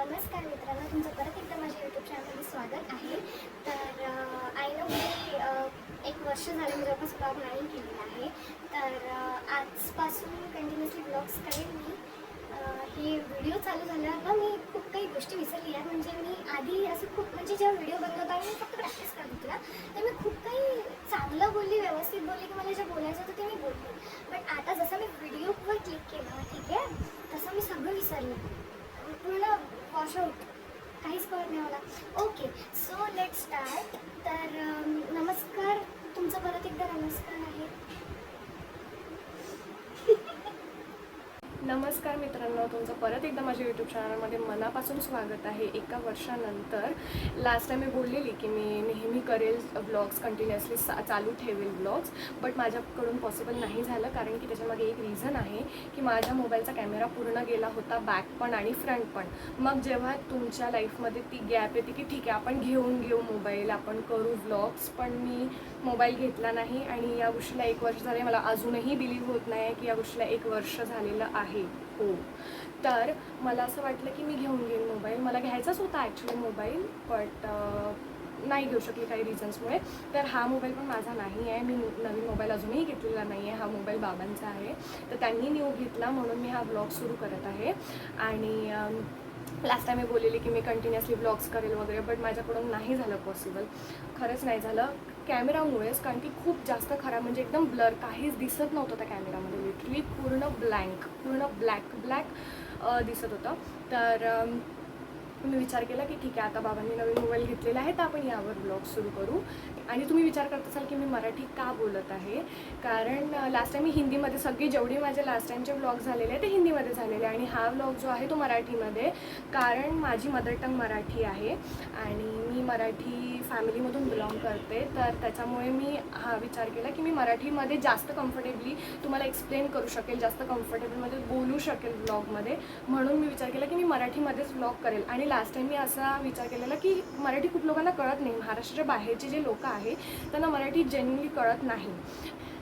नमस्कार मित्रांनो, तुमचं परत एकदा माझ्या यूट्यूब चॅनलमध्ये स्वागत आहे. तर आय नो मी 1 वर्ष झालं मी जवळपास ब्लॉग नाही केलेला आहे. तर आजपासून कंटिन्युअसली ब्लॉग्स करेन मी. हे व्हिडिओ चालू झाल्यावर ना मी खूप काही गोष्टी विसरली आहे. म्हणजे मी आधी असं खूप जेव्हा व्हिडिओ बनवत होता मी फक्त प्रॅक्टिस करत होती ना, तर मी खूप काही चांगलं बोलली, व्यवस्थित बोलली, की मला जे बोलायचं होतं ते मी बोलली. बट आता जसं मी व्हिडिओवर क्लिक केलं, ठीक आहे, तसं मी सगळं विसरलं, पूर्ण वॉश आउट, काहीच कळत नाही मला. Okay, so let start. तर नमस्कार, तुमचं परत एकदा नमस्कार आहे. नमस्कार मित्रांनो, तुमचं परत एकदा माझ्या यूट्यूब चॅनलमध्ये मनापासून स्वागत आहे. 1 वर्षानंतर लास्ट टाइम मी बोललेली की मी नेहमी करेल ब्लॉग्स, कंटिन्युअसली चालू ठेवेल ब्लॉग्स, बट माझ्याकडून पॉसिबल नाही झालं. कारण की त्याच्यामागे एक रिझन आहे की माझ्या मोबाईलचा कॅमेरा पूर्ण गेला होता, बॅक पण आणि फ्रंट पण. मग जेव्हा तुमच्या लाईफमध्ये ती गॅप येते की ठीक आहे आपण घेऊन घेऊ मोबाईल, आपण करू व्लॉग्स, पण मी मोबाईल घेतला नाही. आणि या गोष्टीला 1 वर्ष झाले. मला अजूनही बिलीव्ह होत नाही की या गोष्टीला 1 वर्ष झालेलं आहे. हो, तर मला असं वाटलं की मी घेऊन घेईन मोबाईल. मला घ्यायचाच होता ॲक्च्युली मोबाईल, बट नाही घेऊ शकले काही रिझन्समुळे. तर हा मोबाईल पण माझा नाही आहे. मी नवीन मोबाईल अजूनही घेतलेला नाही आहे. हा मोबाईल बाबांचा आहे, तर त्यांनी न्यू घेतला म्हणून मी हा ब्लॉग सुरू करत आहे. आणि लास्ट टाइम मी बोललेली की मी कंटिन्युअसली ब्लॉग्स करेल वगैरे, बट माझ्याकडून नाही झालं पॉसिबल. खरंच नाही झालं कॅमेरामुळेच. कारण की खूप जास्त खराब, म्हणजे एकदम ब्लर, काहीच दिसत नव्हतं त्या कॅमेरामध्ये. लिटरली पूर्ण ब्लँक, पूर्ण ब्लॅक दिसत होतं. तर मी विचार केला की ठीक आहे, आता बाबांनी नवीन मोबाईल घेतलेला आहे तर आपण यावर ब्लॉग सुरू करू. आणि तुम्ही विचार करत असाल की मी मराठी का बोलत आहे, कारण लास्ट टाइम मी हिंदीमध्ये, सगळे जेवढे माझे लास्ट टाइमचे ब्लॉग झालेले आहे ते हिंदीमध्ये झालेले आहे आणि हा ब्लॉग जो आहे तो मराठीमध्ये. कारण माझी मदर टंग मराठी आहे आणि मी मराठी फॅमिलीमधून बिलॉंग करते. तर त्याच्यामुळे मी हा विचार केला की मी मराठीमध्ये जास्त कम्फर्टेबली तुम्हाला एक्सप्लेन करू शकेल, जास्त कम्फर्टेबलमध्ये बोलू शकेल ब्लॉगमध्ये. म्हणून मी विचार केला की मी मराठीमध्येच ब्लॉग करेल. आणि लास्ट टाइम मी असा विचार केलेला की मराठी खूप लोकांना कळत नाही. महाराष्ट्राच्या बाहेरचे जे लोक आहे त्यांना मराठी जेन्युइनली कळत नाही.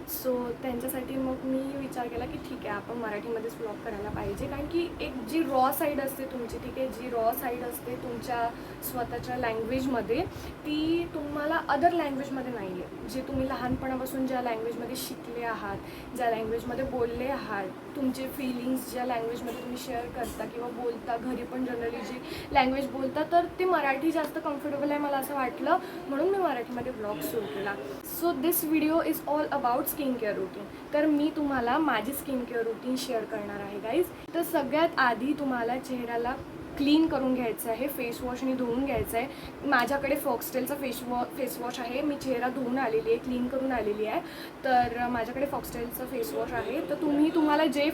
सो त्यांच्यासाठी मग मी विचार केला की ठीक आहे, आपण मराठीमध्येच ब्लॉग करायला पाहिजे. कारण की एक जी रॉ साईड असते तुमची, ठीक आहे, जी रॉ साईड असते तुमच्या स्वतःच्या लँग्वेजमध्ये, ती तुम्हाला अदर लँग्वेजमध्ये नाही आहे. जे तुम्ही लहानपणापासून ज्या लँग्वेजमध्ये शिकले आहात, ज्या लँग्वेजमध्ये बोलले आहात, तुमचे फिलिंग्स ज्या लँग्वेजमध्ये तुम्ही शेअर करता किंवा बोलता, घरी पण जनरली जी लँग्वेज बोलता, तर ते मराठी जास्त कम्फर्टेबल आहे मला असं वाटलं, म्हणून मी मराठीमध्ये ब्लॉग सुरू केला. So this video is all about skin care routine. तर मी तुम्हाला माझी स्किन केअर रुटीन शेअर करणार आहे गाईज. तर सगळ्यात आधी तुम्हाला चेहऱ्याला क्लीन करून घ्यायचं आहे, फेसवॉशने धुवून घ्यायचं आहे. माझ्याकडे फॉक्सटेलचा फेसवॉश आहे. मी चेहरा धुवून आलेली आहे, क्लीन करून आलेली आहे. तर माझ्याकडे फॉक्सटेलचं फेसवॉश आहे. तर तुम्हाला जे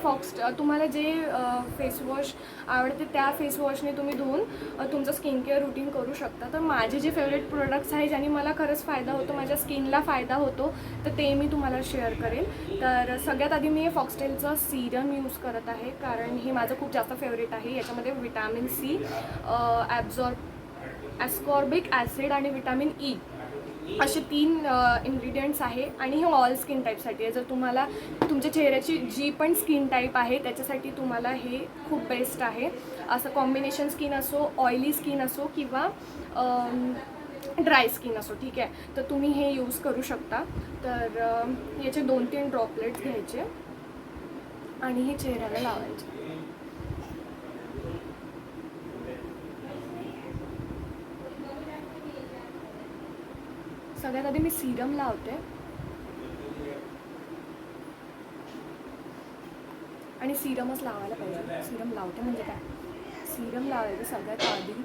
फेसवॉश आवडते त्या फेसवॉशने तुम्ही धुवून तुमचं स्किन केअर रुटीन करू शकता. तर माझे जे फेवरेट प्रोडक्ट्स आहे ज्याने मला खरंच फायदा होतो, माझ्या स्किनला फायदा होतो, तर ते मी तुम्हाला शेअर करेल. तर सगळ्यात आधी मी फॉक्सटेलचं सीरम यूज करत आहे, कारण हे माझं खूप जास्त फेवरेट आहे. याच्यामध्ये विटॅमिन सी, ॲस्कॉर्बिक ॲसिड आणि विटॅमिन ई असे 3 इन्ग्रेडियंट्स आहे. आणि हे ऑल स्किन टाईपसाठी आहे. जर तुम्हाला तुमच्या चेहऱ्याची जी पण स्किन टाईप आहे त्याच्यासाठी तुम्हाला हे खूप बेस्ट आहे. असं कॉम्बिनेशन स्किन असो, ऑइली स्किन असो किंवा ड्राय स्किन असो, ठीक आहे, तर तुम्ही हे यूज करू शकता. तर याचे 2-3 ड्रॉपलेट्स घ्यायचे आणि हे चेहऱ्याला लावायचे. सगळ्यात आधी मी सीरम लावते आणि सीरमच लावायला पाहिजे. सीरम लावते म्हणजे काय, सीरम लावायचं सगळ्यात आधी.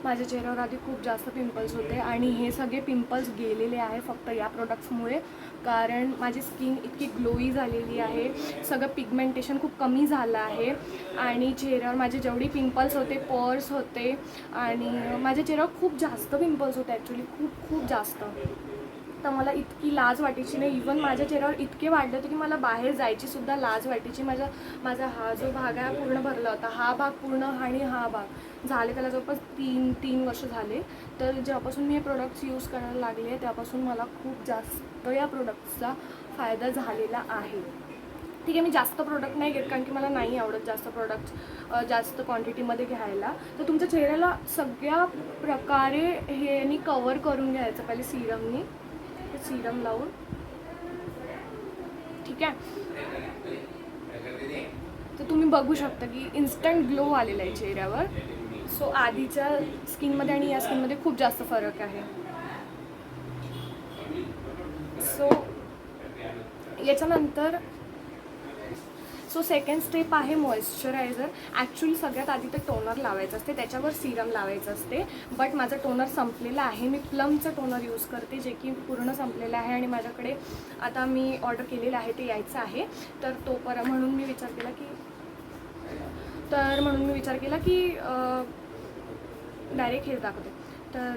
माझ्या चेहऱ्यावर आधी खूप जास्त पिंपल्स होते आणि हे सगळे पिंपल्स गेलेले आहे फक्त या प्रोडक्ट्समुळे. कारण माझी स्किन इतकी ग्लोई झालेली आहे, सगळं पिगमेंटेशन खूप कमी झालं आहे. आणि चेहऱ्यावर माझे जेवढे पिंपल्स होते, पोर्स होते, आणि माझ्या चेहऱ्यावर खूप जास्त पिंपल्स होते ॲक्च्युली, खूप जास्त. तर मला इतकी लाज वाटायची नाही. इवन माझ्या चेहऱ्यावर इतके वाढले होते की मला बाहेर जायचीसुद्धा लाज वाटायची. माझा हा जो भाग आहे पूर्ण भरला होता, हा भाग पूर्ण आणि हा भाग झाले त्याला जवळपास 3 वर्ष झाले. तर जेव्हापासून मी हे प्रोडक्ट्स यूज करायला लागले तेव्हापासून मला खूप जास्त या प्रोडक्ट्सचा फायदा झालेला आहे. ठीक आहे, मी जास्त प्रोडक्ट नाही घेत कारण की मला नाही आवडत जास्त प्रोडक्ट्स जास्त क्वांटिटीमध्ये घ्यायला. तर तुमच्या चेहऱ्याला सगळ्या प्रकारे हे कवर करून घ्यायचं पहिले सिरमनी. सिरम लावून, ठीक आहे. तर तुम्ही बघू शकता की इन्स्टंट ग्लो आलेला आहे चेहऱ्यावर. सो आधीच्या स्किनमध्ये आणि या स्किनमध्ये खूप जास्त फरक आहे. सो याच्यानंतर सेकंड स्टेप आहे मॉइश्चरायझर. ॲक्च्युली सगळ्यात आधी तर टोनर लावायचं असते, त्याच्यावर सिरम लावायचं असते. बट माझं टोनर संपलेलं आहे. मी प्लमचं टोनर यूज करते जे की पूर्ण संपलेलं आहे आणि माझ्याकडे आता मी ऑर्डर केलेलं आहे ते यायचं आहे. तर म्हणून मी विचार केला की डायरेक्ट हेच दाखवते. तर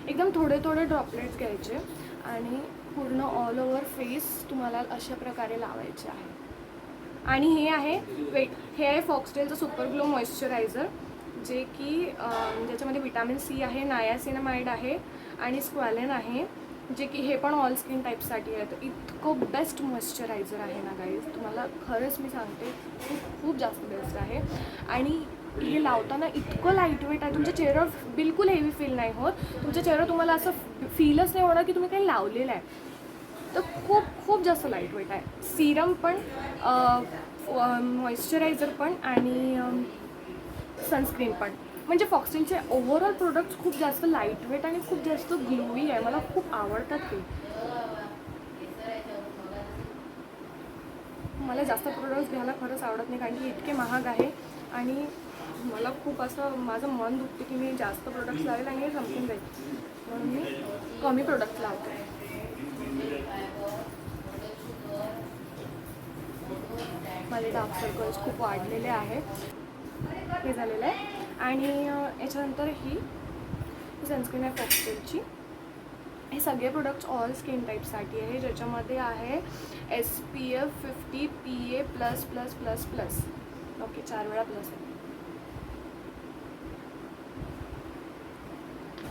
एकदम थोडे ड्रॉपलेट्स घ्यायचे आणि पूर्ण ऑल ओव्हर फेस तुम्हाला अशा प्रकारे लावायचे आहे. आणि हे आहे फॉक्सटेलचं सुपर ग्लो मॉइश्चरायझर जे की ज्याच्यामध्ये विटॅमिन सी आहे, नायासिनामाइड आहे आणि स्क्वॅलिन आहे, जे की हे पण ऑल स्किन टाईपसाठी आहे. तर इतकं बेस्ट मॉइश्चरायझर आहे ना गाईज, तुम्हाला खरंच मी सांगते खूप जास्त बेस्ट आहे. आणि हे लावताना इतकं लाईटवेट आहे, तुमच्या चेहऱ्यावर बिलकुल हेवी फील नाही होत. तुमच्या चेहऱ्यावर तुम्हाला असं फीलच नाही होणार की तुम्ही काही लावलेलं आहे. तर खूप जास्त लाईटवेट आहे. सिरम पण, मॉइश्चरायझर पण आणि सनस्क्रीन पण. म्हणजे फॉक्सटेलचे ओव्हरऑल प्रोडक्ट्स खूप जास्त लाईटवेट आणि खूप जास्त ग्लोई आहे. मला खूप आवडतात ते. मला जास्त प्रोडक्ट्स घ्यायला खरंच आवडत नाही कारण की इतके महाग आहे आणि मला खूप असं माझं मन दुखते की मी जास्त प्रोडक्ट्स लावेल आणि हे संपून जाईल, म्हणून मी कमी प्रोडक्ट्स लावते. माझे डार्क सर्कल्स खूप वाढलेले आहेत, हे झालेलं आहे. आणि याच्यानंतर ही सनस्क्रीन आहे फॉक्सटेलची. हे सगळे प्रोडक्ट्स ऑल स्किन टाईपसाठी आहे, ज्याच्यामध्ये आहे SPF 50 PA++++. ओके, 4 वेळा प्लस आहे.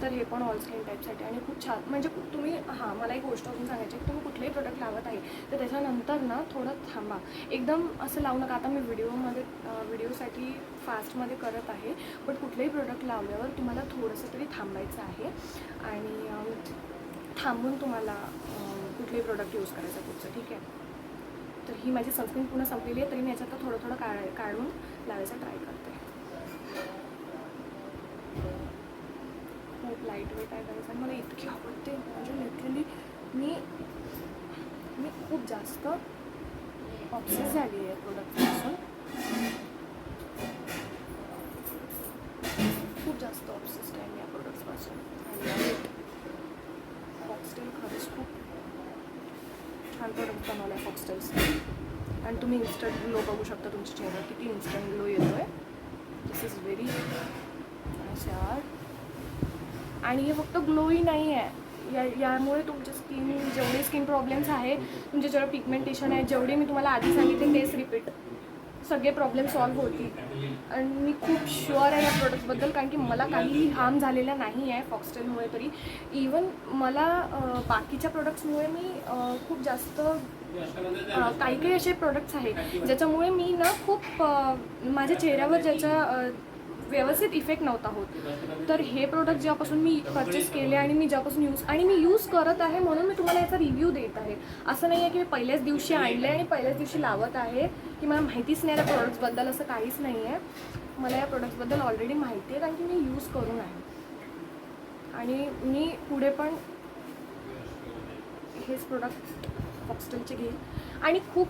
तर हे पण ऑल स्किन टाईपसाठी आणि खूप छान. म्हणजे तुम्ही मला एक गोष्ट अजून सांगायची की तुम्ही कुठलेही प्रोडक्ट लावत आहे तर त्याच्यानंतर ना थोडं थांबा. एकदम असं लावू नका. आता मी व्हिडिओसाठी फास्टमध्ये करत आहे, बट कुठलेही प्रोडक्ट लावल्यावर तुम्हाला थोडंसं तरी थांबायचं आहे आणि थांबून तुम्हाला कुठलेही प्रोडक्ट यूज करायचं पुढचं, ठीक आहे. तर ही माझी सनस्क्रीन पूर्ण संपलेली आहे, तरी मी याच्यात थोडं काढून लावायचा ट्राय करते. खूप लाईटवेट आहे गाईज आणि मला इतकी आवडते. म्हणजे लिटरली मी खूप जास्त ऑब्सेस झाली आहे प्रोडक्टपासून. खूप जास्त ऑब्सेस्ड आहे मी या प्रोडक्ट्सपासून. आणि फॉक्सटेल खरंच खूप छान प्रोडक्ट बनवला आहे फॉक्सटेल्स. आणि तुम्ही इन्स्टंट ग्लो बघू शकता तुमच्या चेहऱ्यावर किती इन्स्टंट ग्लो येतो आहे. दिस इज व्हेरी नाईस यार. आणि हे फक्त ग्लोही नाही आहे, यामुळे तुमच्या जेवढे स्किन प्रॉब्लेम्स आहे, तुमच्या जेवढं पिगमेंटेशन आहे, जेवढे मी तुम्हाला आधी सांगितले तेच रिपीट सगळे प्रॉब्लेम सॉल्व्ह होतील. आणि मी खूप शुअर आहे या प्रोडक्ट्सबद्दल कारण की मला काहीही हार्म झालेला नाही आहे फॉक्सटेलमुळे. तरी इवन मला बाकीच्या प्रोडक्ट्समुळे मी खूप जास्त काही असे प्रोडक्ट्स आहे ज्याच्यामुळे मी ना खूप माझ्या चेहऱ्यावर ज्याचा व्यवस्थित इफेक्ट नव्हता होत. तर हे प्रोडक्ट जेव्हापासून मी परचेस केले आणि मी जेव्हापासून मी यूज करत आहे म्हणून मी तुम्हाला याचा रिव्ह्यू देत आहे. असं नाही आहे की मी पहिल्याच दिवशी आणले आणि पहिल्याच दिवशी लावत आहे की मला माहितीच नाही या प्रोडक्ट्सबद्दल, असं काहीच नाही आहे. मला या प्रोडक्ट्सबद्दल ऑलरेडी माहिती आहे कारण की मी यूज करून आहे आणि मी पुढे पण हेच प्रोडक्ट फॉक्सटेलचे घेईल. आणि खूप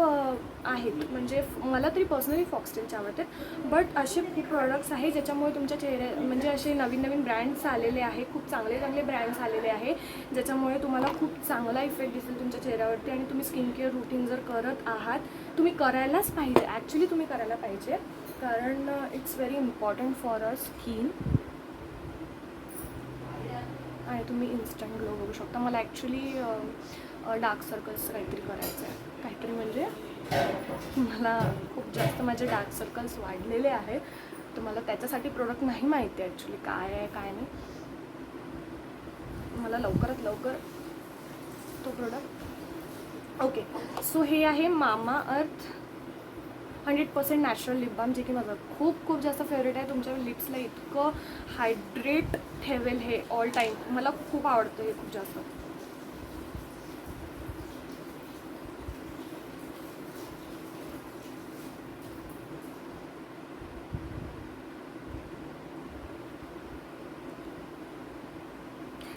आहेत, म्हणजे मला तरी पर्सनली फॉक्सटेलचे आवडतात. बट असे खूप प्रोडक्ट्स आहेत ज्याच्यामुळे तुमच्या म्हणजे असे नवीन ब्रँड्स आलेले आहे, खूप चांगले ब्रँड्स आलेले आहे ज्याच्यामुळे तुम्हाला खूप चांगला इफेक्ट दिसेल तुमच्या चेहऱ्यावरती. आणि तुम्ही स्किन केअर रूटीन जर करत आहात, तुम्ही करायलाच पाहिजे. ॲक्च्युली तुम्ही करायला पाहिजे कारण it's very important for our skin. तुम्ही इन्स्टंट ग्लो बघू शकता. मला ॲक्च्युली डार्क सर्कल्स काहीतरी करायचं आहे. काहीतरी म्हणजे मला खूप जास्त माझे डार्क सर्कल्स वाढलेले आहेत. तर मला त्याच्यासाठी प्रोडक्ट नाही माहिती आहे ॲक्च्युली काय आहे काय नाही. मला लवकरात लवकर तो प्रोडक्ट. ओके, सो हे आहे मामा अर्थ 100% नॅचरल लिप बाम, जे की माझं खूप खूप जास्त फेवरेट आहे. तुमच्या लिप्सला इतकं हायड्रेट ठेवेल हे ऑल टाईम. मला खूप आवडतं हे खूप जास्त.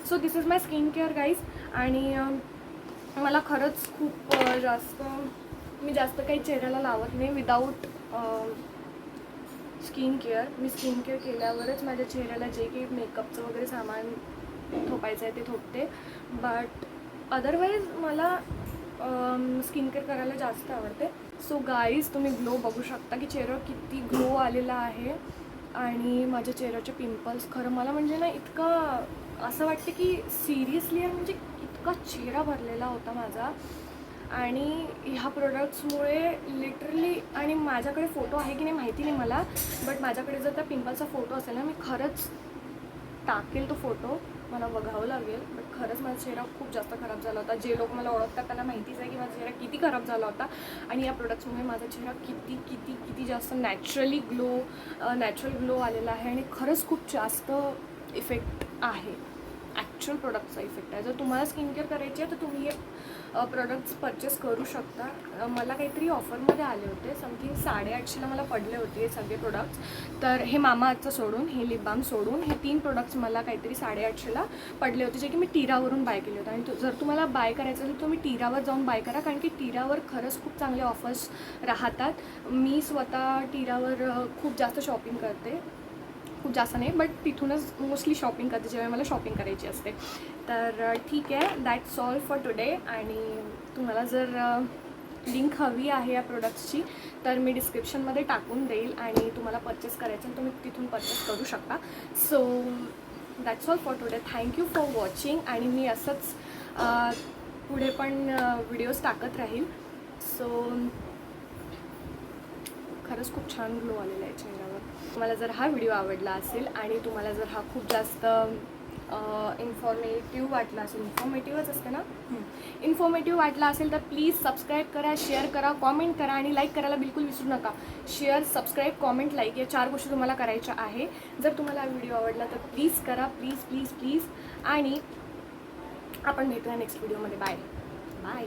So this is my skin care guys. आणि मला खरंच खूप मी जास्त काही चेहऱ्याला लावत नाही विदाऊट स्किन केअर. मी स्किन केअर केल्यावरच माझ्या चेहऱ्याला जे काही मेकअपचं वगैरे सामान थोपायचं आहे ते थोपते. बट अदरवाईज मला स्किन केअर करायला जास्त आवडते. सो गाईज तुम्ही ग्लो बघू शकता की चेहऱ्यावर किती ग्लो आलेला आहे. आणि माझ्या चेहऱ्याचे पिंपल्स खरं मला म्हणजे ना इतकं असं वाटतं की सिरियसली म्हणजे इतका चेहरा भरलेला होता माझा. आणि ह्या प्रोडक्ट्समुळे लिटरली, आणि माझ्याकडे फोटो आहे की नाही माहिती नाही मला, बट माझ्याकडे जर त्या पिंपलचा फोटो असेल ना, मी खरंच टाकेल तो फोटो, मला बघावं लागेल. बट खरंच माझा चेहरा खूप जास्त खराब झाला होता. जे लोक मला ओळखतात त्यांना माहितीच आहे की माझा चेहरा किती खराब झाला होता. आणि या प्रोडक्ट्समुळे माझा चेहरा किती किती किती जास्त नॅचरल ग्लो आलेला आहे. आणि खरंच खूप जास्त इफेक्ट आहे, ॲक्च्युअल प्रोडक्टचा इफेक्ट आहे. जर तुम्हाला स्किन केअर करायची आहे तर तुम्ही हे प्रोडक्ट्स परचेस करू शकता. मला काहीतरी ऑफरमध्ये आले होते, समथिंग 850ला मला पडले होते हे सगळे प्रोडक्ट्स. तर हे मामाअर्थचं सोडून, हे लिप बाम सोडून, हे 3 प्रोडक्ट्स मला काहीतरी 850ला पडले होते, जे की मी टीरावरून बाय केले होते. आणि जर तुम्हाला बाय करायचं असेल तर तुम्ही टीरावर जाऊन बाय करा, कारण की टीरावर खरंच खूप चांगले ऑफर्स राहतात. मी स्वतः टीरावर खूप जास्त शॉपिंग करते, खूप जास्त नाही बट तिथूनच मोस्टली शॉपिंग करते जेव्हा मला शॉपिंग करायची असते. तर ठीक आहे, दॅट्स ऑल फॉर टुडे. आणि तुम्हाला जर लिंक हवी आहे या प्रोडक्ट्सची तर मी डिस्क्रिप्शनमध्ये टाकून देईल आणि तुम्हाला परचेस करायचं आणि तुम्ही तिथून परचेस करू शकता. So that's all for today. Thank you for watching. आणि मी असंच पुढे पण व्हिडिओज टाकत राहील. सो खरंच खूप छान ग्लो आलेला आहे चेहऱ्यावर. तुम्हाला जर हा व्हिडिओ आवडला असेल आणि तुम्हाला जर हा खूप जास्त इन्फॉर्मेटिव्ह वाटला असेल, इन्फॉर्मेटिव्हच असते ना, इन्फॉर्मेटिव्ह वाटला असेल तर प्लीज सबस्क्राईब करा, शेअर करा, कॉमेंट करा आणि लाईक करायला बिलकुल विसरू नका. शेअर, सबस्क्राईब, कॉमेंट, लाईक या 4 गोष्टी तुम्हाला करायच्या आहे. जर तुम्हाला हा व्हिडिओ आवडला तर प्लीज करा, प्लीज प्लीज प्लीज. आणि आपण भेटूया नेक्स्ट व्हिडिओमध्ये. Bye bye.